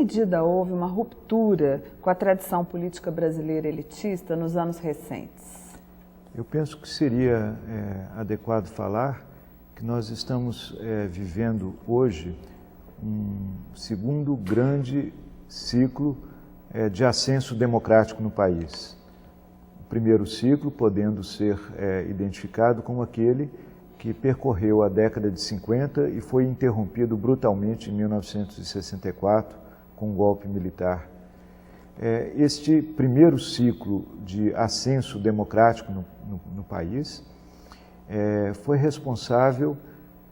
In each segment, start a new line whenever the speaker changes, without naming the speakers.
medida houve uma ruptura com a tradição política brasileira elitista nos anos recentes?
Eu penso que seria adequado falar que nós estamos vivendo hoje um segundo grande ciclo de ascenso democrático no país. O primeiro ciclo podendo ser identificado como aquele que percorreu a década de 50 e foi interrompido brutalmente em 1964 com um golpe militar. Este primeiro ciclo de ascenso democrático no país foi responsável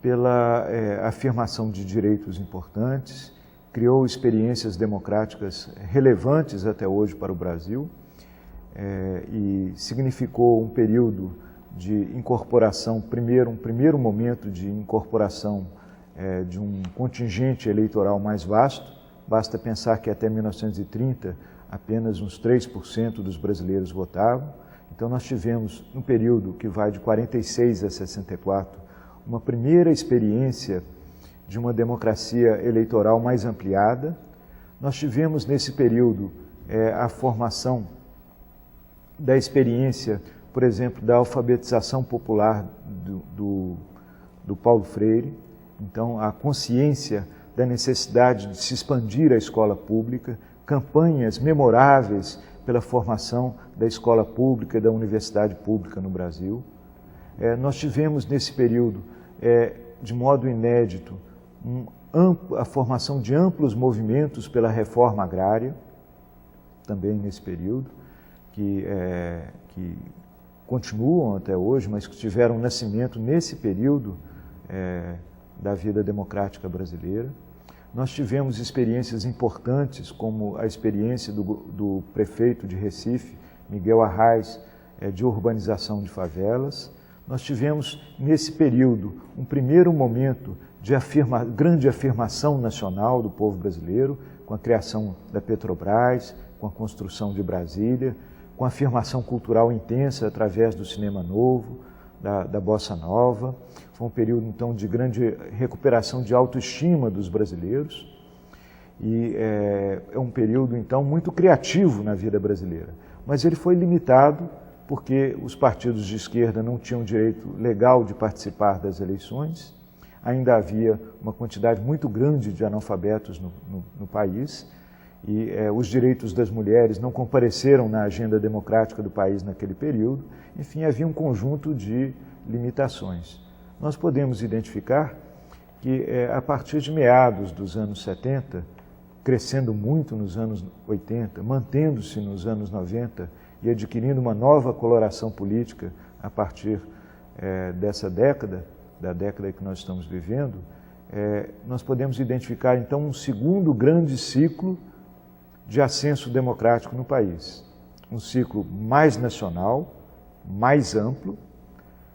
pela afirmação de direitos importantes, criou experiências democráticas relevantes até hoje para o Brasil e significou um período de incorporação, um primeiro momento de incorporação de um contingente eleitoral mais vasto. Basta pensar que até 1930 apenas uns 3% dos brasileiros votavam. Então nós tivemos, no período que vai de 46 a 64, uma primeira experiência de uma democracia eleitoral mais ampliada. Nós tivemos nesse período a formação da experiência, por exemplo, da alfabetização popular do Paulo Freire. Então, a consciência da necessidade de se expandir a escola pública, campanhas memoráveis pela formação da escola pública e da universidade pública no Brasil. Nós tivemos nesse período, de modo inédito, a formação de amplos movimentos pela reforma agrária, também nesse período, que continuam até hoje, mas que tiveram nascimento nesse período da vida democrática brasileira. Nós tivemos experiências importantes, como a experiência do prefeito de Recife, Miguel Arraes, de urbanização de favelas. Nós tivemos, nesse período, um primeiro momento de grande afirmação nacional do povo brasileiro, com a criação da Petrobras, com a construção de Brasília, com a afirmação cultural intensa através do cinema novo, da bossa nova. Foi um período, então, de grande recuperação de autoestima dos brasileiros e é um período, então, muito criativo na vida brasileira. Mas ele foi limitado porque os partidos de esquerda não tinham direito legal de participar das eleições, ainda havia uma quantidade muito grande de analfabetos no país e os direitos das mulheres não compareceram na agenda democrática do país naquele período. Enfim, havia um conjunto de limitações. Nós podemos identificar que a partir de meados dos anos 70, crescendo muito nos anos 80, mantendo-se nos anos 90 e adquirindo uma nova coloração política a partir dessa década, da década que nós estamos vivendo, nós podemos identificar então um segundo grande ciclo de ascenso democrático no país. Um ciclo mais nacional, mais amplo,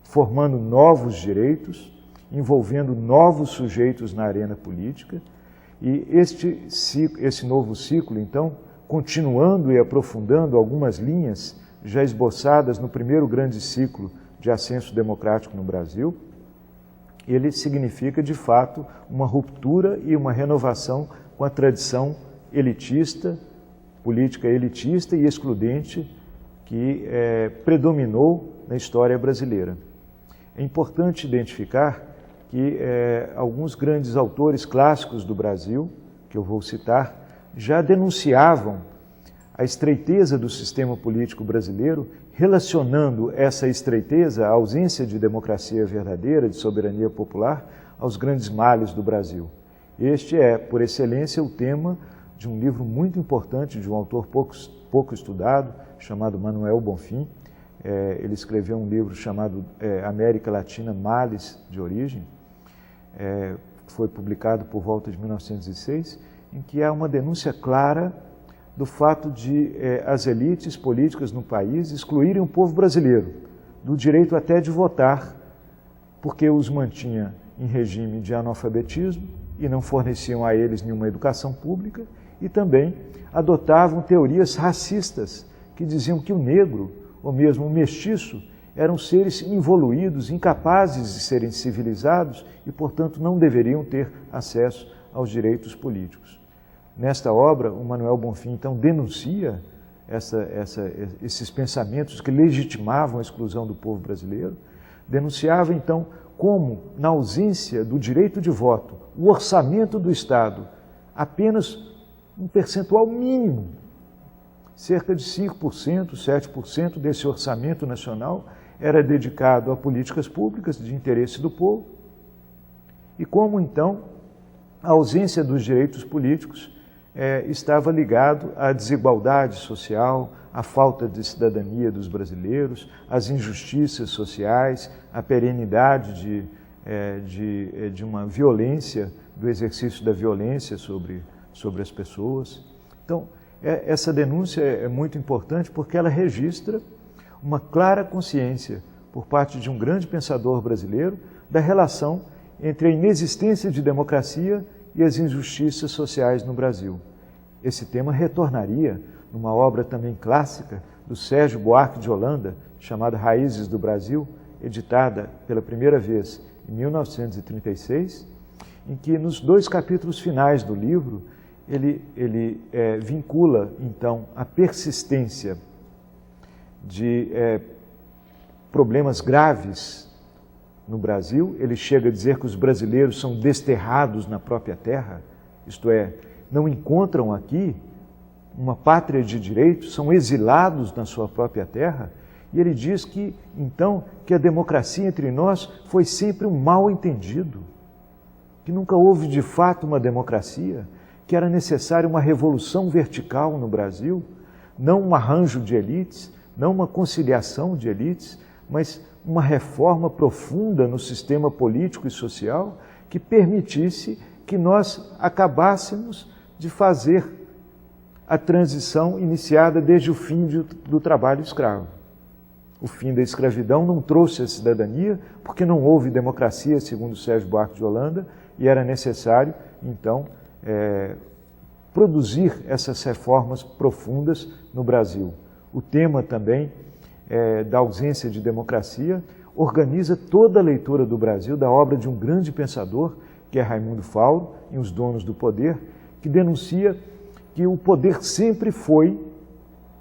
formando novos direitos, envolvendo novos sujeitos na arena política, e esse novo ciclo, então, continuando e aprofundando algumas linhas já esboçadas no primeiro grande ciclo de ascenso democrático no Brasil, ele significa, de fato, uma ruptura e uma renovação com a tradição elitista, política elitista e excludente que predominou na história brasileira. É importante identificar que alguns grandes autores clássicos do Brasil, que eu vou citar, já denunciavam a estreiteza do sistema político brasileiro, relacionando essa estreiteza, a ausência de democracia verdadeira, de soberania popular, aos grandes males do Brasil. Este é, por excelência, o tema de um livro muito importante de um autor pouco estudado, chamado Manuel Bonfim. Ele escreveu um livro chamado América Latina, Males de Origem, foi publicado por volta de 1906, em que há uma denúncia clara do fato de as elites políticas no país excluírem o povo brasileiro do direito até de votar, porque os mantinha em regime de analfabetismo e não forneciam a eles nenhuma educação pública, e também adotavam teorias racistas que diziam que o negro, ou mesmo o mestiço, eram seres involuídos, incapazes de serem civilizados e, portanto, não deveriam ter acesso aos direitos políticos. Nesta obra, o Manuel Bonfim, então, denuncia esses pensamentos que legitimavam a exclusão do povo brasileiro, denunciava, então, como, na ausência do direito de voto, o orçamento do Estado, apenas um percentual mínimo, cerca de 5%, 7% desse orçamento nacional era dedicado a políticas públicas de interesse do povo, e como, então, a ausência dos direitos políticos estava ligado à desigualdade social, à falta de cidadania dos brasileiros, às injustiças sociais, à perenidade de uma violência, do exercício da violência sobre as pessoas. Então, essa denúncia é muito importante porque ela registra uma clara consciência por parte de um grande pensador brasileiro da relação entre a inexistência de democracia e as injustiças sociais no Brasil. Esse tema retornaria numa obra também clássica do Sérgio Buarque de Holanda, chamada Raízes do Brasil, editada pela primeira vez em 1936, em que nos 2 capítulos finais do livro ele vincula, então, a persistência de problemas graves no Brasil. Ele chega a dizer que os brasileiros são desterrados na própria terra, isto é, não encontram aqui uma pátria de direitos, são exilados na sua própria terra. E ele diz que, então, que a democracia entre nós foi sempre um mal-entendido, que nunca houve de fato uma democracia, que era necessária uma revolução vertical no Brasil, não um arranjo de elites, não uma conciliação de elites, mas uma reforma profunda no sistema político e social que permitisse que nós acabássemos de fazer a transição iniciada desde o fim do trabalho escravo. O fim da escravidão não trouxe a cidadania, porque não houve democracia, segundo Sérgio Buarque de Holanda, e era necessário, então, produzir essas reformas profundas no Brasil. O tema também da ausência de democracia organiza toda a leitura do Brasil da obra de um grande pensador, que é Raimundo Fauro, em Os Donos do Poder, que denuncia que o poder sempre foi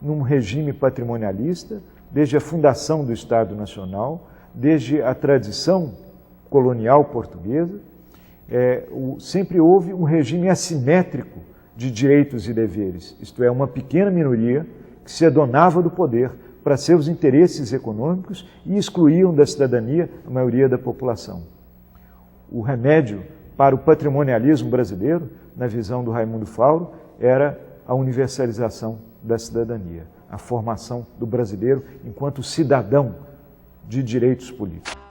num regime patrimonialista, desde a fundação do Estado Nacional, desde a tradição colonial portuguesa, sempre houve um regime assimétrico de direitos e deveres, isto é, uma pequena minoria que se adonava do poder para seus interesses econômicos e excluíam da cidadania a maioria da população. O remédio para o patrimonialismo brasileiro, na visão do Raimundo Fauro, era a universalização da cidadania, a formação do brasileiro enquanto cidadão de direitos políticos.